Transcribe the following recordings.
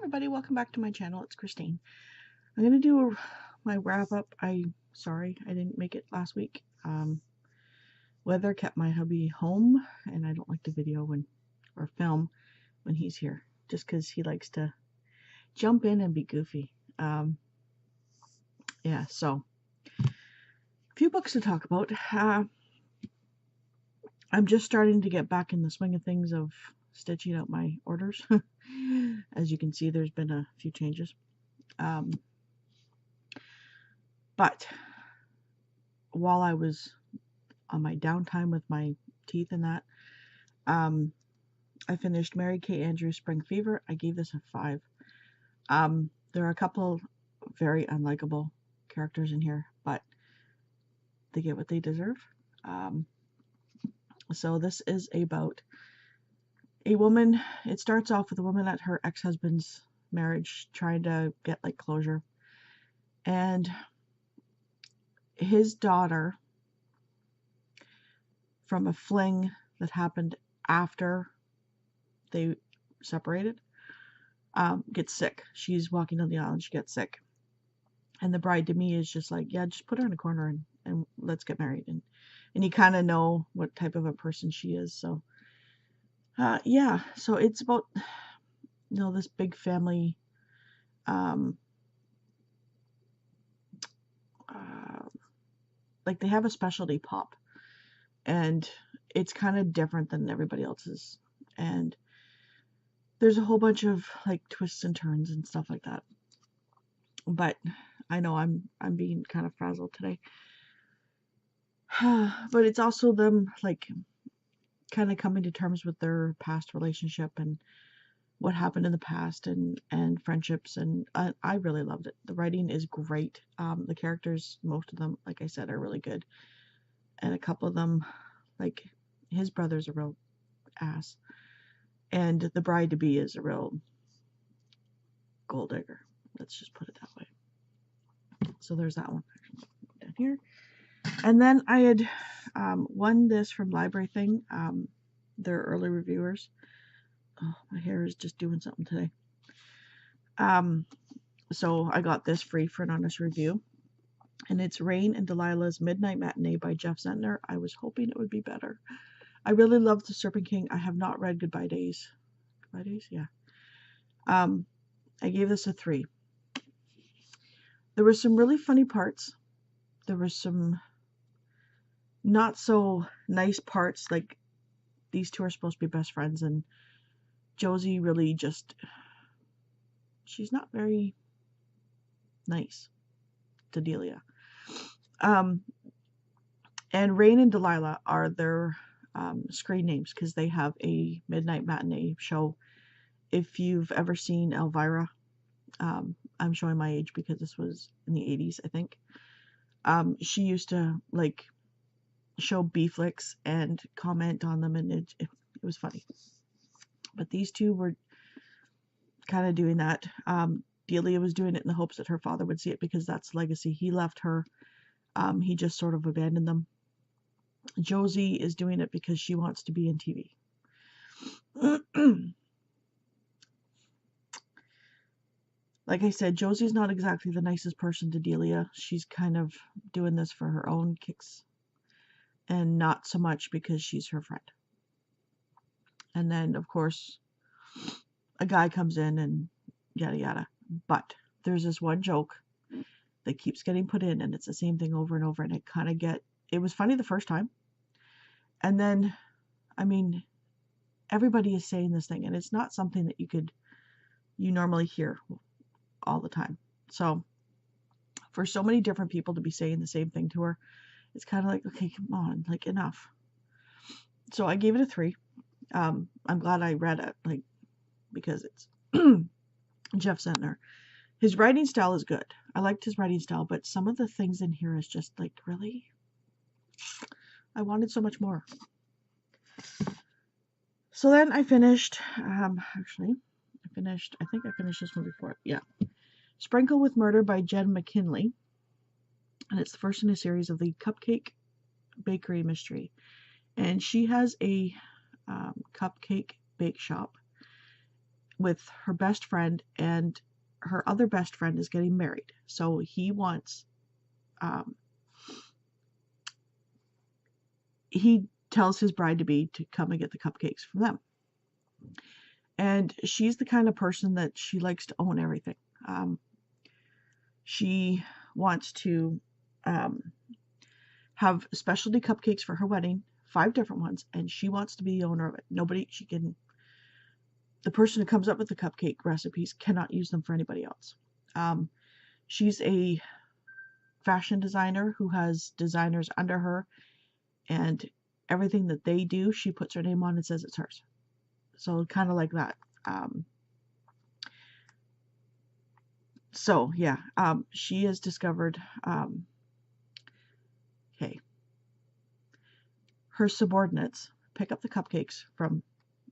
everybody, welcome back to my channel. It's Christine. I'm gonna do my wrap up. Sorry I didn't make it last week. Weather kept my hubby home, and I don't like to video or film when he's here, just because he likes to jump in and be goofy. Yeah, so a few books to talk about. I'm just starting to get back in the swing of things of stitching out my orders. As you can see, there's been a few changes. But while I was on my downtime with my teeth and that, I finished Mary Kay Andrews Spring Fever. I gave this a 5. There are a couple very unlikable characters in here, but they get what they deserve. So this is about a woman. It starts off with a woman at her ex-husband's marriage trying to get like closure, and his daughter, from a fling that happened after they separated, gets sick. She's walking down the aisle and she gets sick, and the bride-to-be is just like, yeah, just put her in a corner and let's get married. And you kind of know what type of a person she is. So yeah, so it's about, this big family, like they have a specialty pop, and it's kind of different than everybody else's, and there's a whole bunch of like twists and turns and stuff like that. But I know I'm being kind of frazzled today. But it's also them like kind of coming to terms with their past relationship and what happened in the past, and friendships, and I really loved it. The writing is great. The characters, most of them, like I said, are really good, and a couple of them, like his brother's a real ass, and the bride-to-be is a real gold digger. Let's just put it that way. So there's that one down here. And then I had won this from Library Thing. They're early reviewers. Oh, my hair is just doing something today. So I got this free for an honest review. And it's Rain and Delilah's Midnight Matinee by Jeff Zentner. I was hoping it would be better. I really loved The Serpent King. I have not read Goodbye Days. Goodbye Days? Yeah. I gave this a 3. There were some really funny parts. There were some not so nice parts, like these two are supposed to be best friends, and Josie really just, she's not very nice to Delia. And Rain and Delilah are their screen names because they have a midnight matinee show. If you've ever seen Elvira, I'm showing my age because this was in the 80s, I think. She used to like show B-flicks and comment on them, and it was funny. But these two were kind of doing that. Delia was doing it in the hopes that her father would see it because that's legacy. He left her. He just sort of abandoned them. Josie is doing it because she wants to be in TV. Like I said, Josie's not exactly the nicest person to Delia. She's kind of doing this for her own kicks, and not so much because she's her friend. And then, of course, a guy comes in and yada yada. But there's this one joke that keeps getting put in, and it's the same thing over and over, and it was funny the first time. And then, I mean, everybody is saying this thing, and it's not something that you normally hear all the time. So for so many different people to be saying the same thing to her, it's kind of like, okay, come on, like, enough. So I gave it a 3. I'm glad I read it, like, because it's Jeff Zentner. His writing style is good. I liked his writing style, but some of the things in here is just like, really? I wanted so much more. So then I finished, I think I finished this one before. Yeah. Sprinkle with Murder by Jen McKinley. And it's the first in a series of the Cupcake Bakery Mystery. And she has a cupcake bake shop with her best friend, and her other best friend is getting married. So um, he tells his bride-to-be to come and get the cupcakes from them. And she's the kind of person that she likes to own everything. She wants to um, have specialty cupcakes for her wedding, 5 different ones, and she wants to be the owner of it. The person who comes up with the cupcake recipes cannot use them for anybody else. She's a fashion designer who has designers under her, and everything that they do, she puts her name on and says it's hers. So kind of like that. She has discovered, her subordinates pick up the cupcakes from,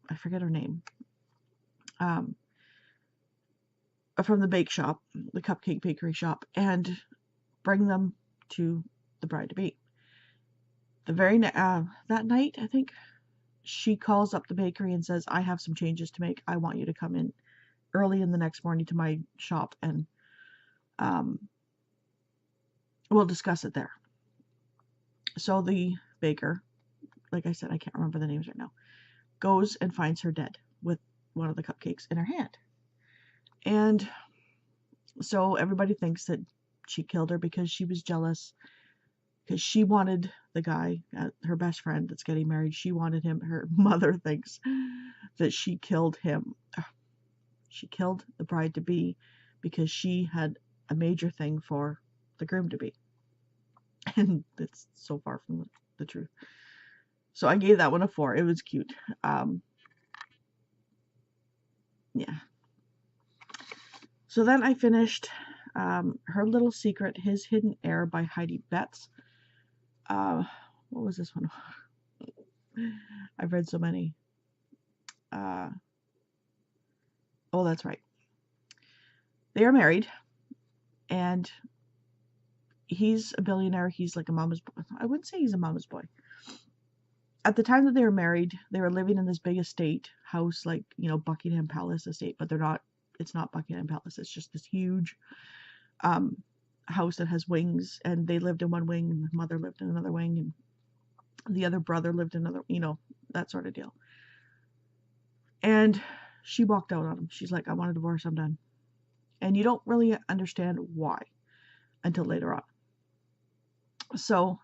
I forget her name, from the bake shop, the cupcake bakery shop, and bring them to the bride-to-be. That night, I think, she calls up the bakery and says, I have some changes to make. I want you to come in early in the next morning to my shop, and we'll discuss it there. So the baker, like I said, I can't remember the names right now, goes and finds her dead with one of the cupcakes in her hand. And so everybody thinks that she killed her because she was jealous, because she wanted the guy, her best friend that's getting married, she wanted him. Her mother thinks that she killed him. She killed the bride-to-be because she had a major thing for the groom-to-be. And it's so far from the truth. So I gave that one a 4. It was cute. Yeah. So then I finished Her Little Secret, His Hidden Heir by Heidi Betts. What was this one? I've read so many. Oh, that's right. They are married, and he's a billionaire. He's like a mama's boy. I wouldn't say he's a mama's boy. At the time that they were married, they were living in this big estate house, like, Buckingham Palace estate, but it's not Buckingham Palace. It's just this huge house that has wings, and they lived in one wing, and the mother lived in another wing, and the other brother lived in another, that sort of deal. And she walked out on him. She's like, I want a divorce, I'm done. And you don't really understand why until later on. So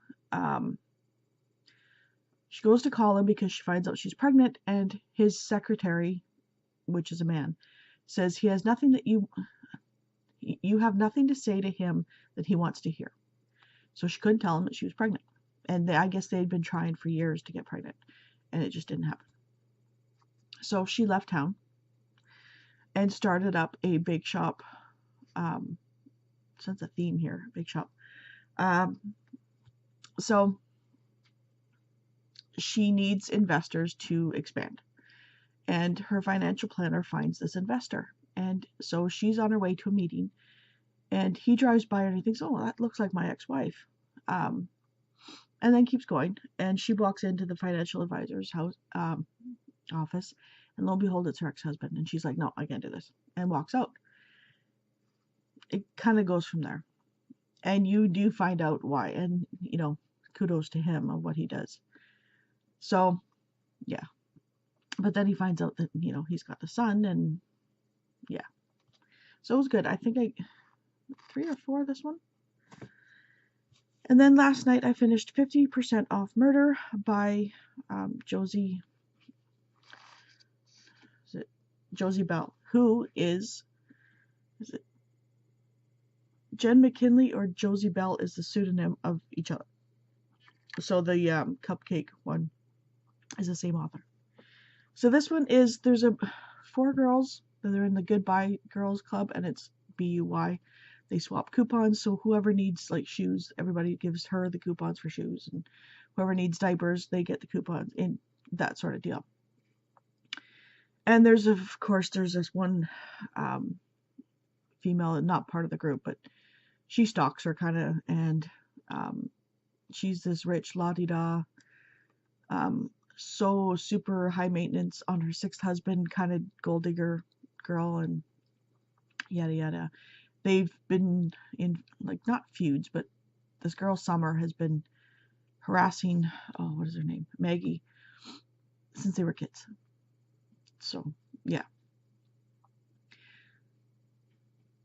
she goes to call him because she finds out she's pregnant, and his secretary, which is a man, says he has nothing that you have nothing to say to him that he wants to hear. So she couldn't tell him that she was pregnant. And I guess they had been trying for years to get pregnant, and it just didn't happen. So she left town and started up a bake shop. So that's a theme here, bake shop. So she needs investors to expand, and her financial planner finds this investor. And so she's on her way to a meeting, and he drives by her and he thinks, oh, that looks like my ex-wife. And then keeps going, and she walks into the financial advisor's office, and lo and behold, it's her ex-husband. And she's like, no, I can't do this, and walks out. It kind of goes from there, and you do find out why, and kudos to him of what he does. So yeah, but then he finds out that he's got the son, and yeah, so it was good. I think 3 or 4 this one. And then last night I finished 50% Off Murder by Josie Bell, who is it Jen McKinley or Josie Bell is the pseudonym of each other. So the cupcake one is the same author. So this one is, there's 4 girls that are in the Goodbye Girls Club, and it's BUY. They swap coupons, so whoever needs like shoes, everybody gives her the coupons for shoes, and whoever needs diapers, they get the coupons, in that sort of deal. And there's this one female, not part of the group, but she stalks her kind of, and she's this rich la-di-da, so super high maintenance on her 6th husband, kind of gold digger girl and yada yada. They've been in, like, not feuds, but this girl Summer has been harassing, oh, what is her name? Maggie, since they were kids. So, yeah.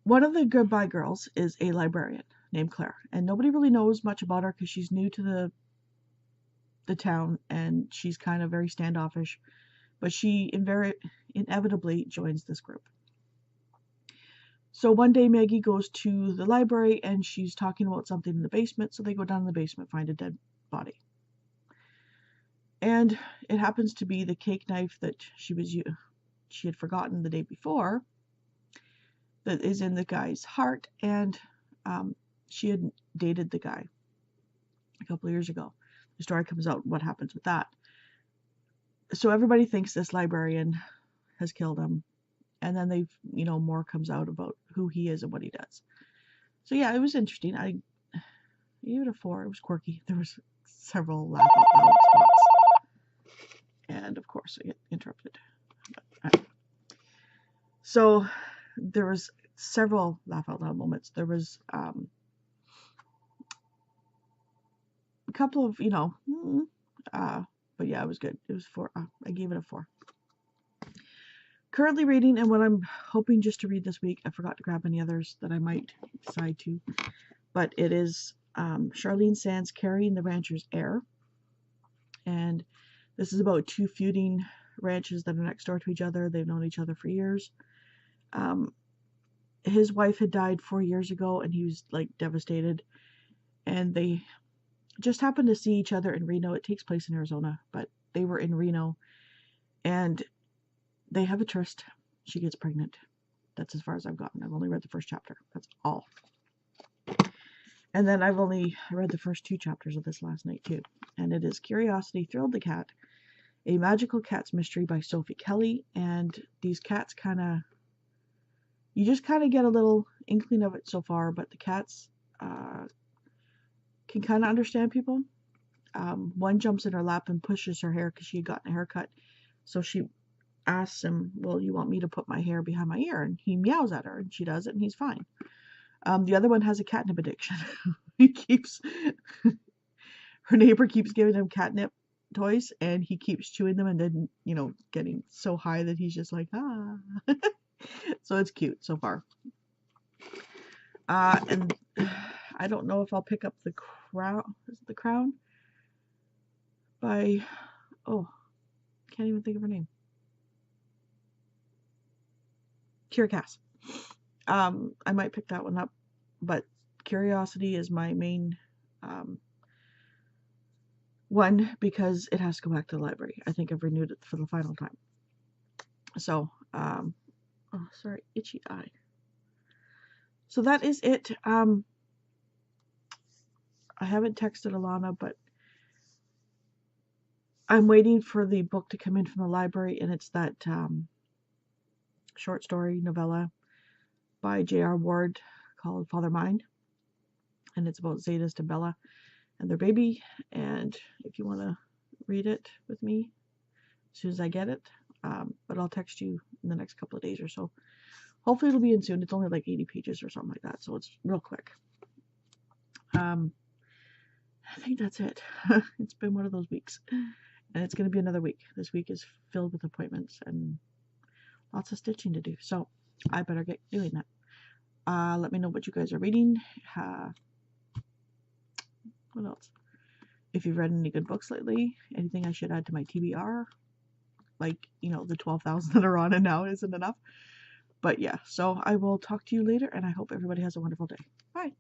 One of the Goodbye Girls is a librarian named Claire, and nobody really knows much about her because she's new to the town, and she's kind of very standoffish, but she inevitably joins this group. So one day Maggie goes to the library and she's talking about something in the basement, so they go down in the basement, find a dead body. And it happens to be the cake knife that she had forgotten the day before that is in the guy's heart, and she had dated the guy a couple of years ago. The story comes out, what happens with that. So everybody thinks this librarian has killed him, and then more comes out about who he is and what he does. So yeah, it was interesting. I gave it a 4. It was quirky. There was several laugh out loud spots, and of course I get interrupted. So there was several laugh out loud moments. There was a couple of, but yeah, it was good. It was 4. I gave it a 4. Currently reading, and what I'm hoping just to read this week, I forgot to grab any others that I might decide to, but it is Charlene Sands' Carrying the Rancher's Heir. And this is about 2 feuding ranches that are next door to each other. They've known each other for years. His wife had died 4 years ago, and he was like devastated. And they just happened to see each other in Reno. It takes place in Arizona, but they were in Reno, and they have a tryst. She gets pregnant. That's as far as I've gotten. I've only read the first chapter. That's all. And then I've only read the first 2 chapters of this last night too. And it is Curiosity Thrilled the Cat, a magical cat's mystery by Sophie Kelly. And these cats you just kind of get a little inkling of it so far, but the cats can kind of understand people. One jumps in her lap and pushes her hair because she had gotten a haircut. So she asks him, well, you want me to put my hair behind my ear? And he meows at her, and she does it, and he's fine. The other one has a catnip addiction. Her neighbor keeps giving him catnip toys, and he keeps chewing them and then, getting so high that he's just like, ah. So it's cute so far. And I don't know if I'll pick up The Crown. Is it The Crown? By, can't even think of her name. Kiera Cass. I might pick that one up, but Curiosity is my main one because it has to go back to the library. I think I've renewed it for the final time. So, sorry, itchy eye. So that is it. I haven't texted Alana, but I'm waiting for the book to come in from the library, and it's that short story novella by J.R. Ward called Father Mind, and it's about Zetas and Bella and their baby. And if you want to read it with me as soon as I get it, but I'll text you in the next couple of days or so. Hopefully it'll be in soon. It's only like 80 pages or something like that, so it's real quick. I think that's it. It's been one of those weeks, and it's going to be another week. This week is filled with appointments and lots of stitching to do, so I better get doing that. Let me know what you guys are reading. What else? If you've read any good books lately, anything I should add to my TBR, like, the 12,000 that are on it now isn't enough. But yeah, so I will talk to you later, and I hope everybody has a wonderful day. Bye.